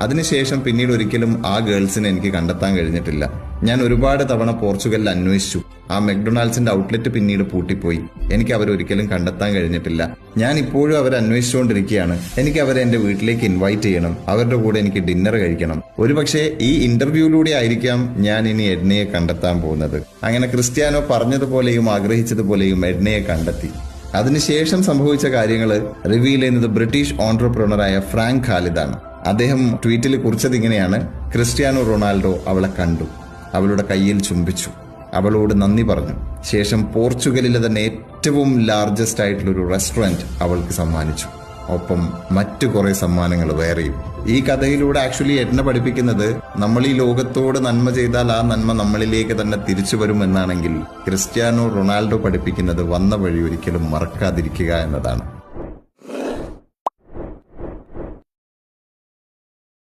അതിനുശേഷം പിന്നീട് ഒരിക്കലും ആ ഗേൾസിനെ എനിക്ക് കണ്ടെത്താൻ കഴിഞ്ഞിട്ടില്ല. ഞാൻ ഒരുപാട് തവണ പോർച്ചുഗലിൽ അന്വേഷിച്ചു. ആ മെക്ഡൊണാൾഡ്സിന്റെ ഔട്ട്ലെറ്റ് പിന്നീട് പൂട്ടിപ്പോയി. എനിക്ക് അവരൊരിക്കലും കണ്ടെത്താൻ കഴിഞ്ഞിട്ടില്ല. ഞാൻ ഇപ്പോഴും അവരെ അന്വേഷിച്ചുകൊണ്ടിരിക്കുകയാണ്. എനിക്ക് അവരെ എന്റെ വീട്ടിലേക്ക് ഇൻവൈറ്റ് ചെയ്യണം. അവരുടെ കൂടെ എനിക്ക് ഡിന്നർ കഴിക്കണം. ഒരുപക്ഷെ ഈ ഇന്റർവ്യൂയിലൂടെ ആയിരിക്കാം ഞാൻ ഇനി എഡ്നയെ കണ്ടെത്താൻ പോകുന്നത്. അങ്ങനെ ക്രിസ്ത്യാനോ പറഞ്ഞതുപോലെയും ആഗ്രഹിച്ചതുപോലെയും എഡ്നയെ കണ്ടെത്തി. അതിനുശേഷം സംഭവിച്ച കാര്യങ്ങൾ റിവീൽ ചെയ്യുന്നത് ബ്രിട്ടീഷ് ഓൺട്രപ്രണറായ ഫ്രാങ്ക് ഖാലിദാണ്. അദ്ദേഹം ട്വീറ്റിൽ കുറിച്ചത് ഇങ്ങനെയാണ്: ക്രിസ്ത്യാനോ റൊണാൾഡോ അവളെ കണ്ടു, അവളുടെ കയ്യിൽ ചുംബിച്ചു, അവളോട് നന്ദി പറഞ്ഞു. ശേഷം പോർച്ചുഗലിലെ തന്നെ ഏറ്റവും ലാർജസ്റ്റ് ആയിട്ടുള്ള ഒരു റെസ്റ്റോറന്റ് അവൾക്ക് സമ്മാനിച്ചു. ഒപ്പം മറ്റു കുറെ സമ്മാനങ്ങൾ വേറെയും. ഈ കഥയിലൂടെ ആക്ച്വലി എഡ്ന പഠിപ്പിക്കുന്നത്, നമ്മൾ ഈ ലോകത്തോട് നന്മ ചെയ്താൽ ആ നന്മ നമ്മളിലേക്ക് തന്നെ തിരിച്ചു വരുമെന്നാണെങ്കിൽ ക്രിസ്ത്യാനോ റൊണാൾഡോ പഠിപ്പിക്കുന്നത് വന്ന വഴി ഒരിക്കലും മറക്കാതിരിക്കുക എന്നതാണ്.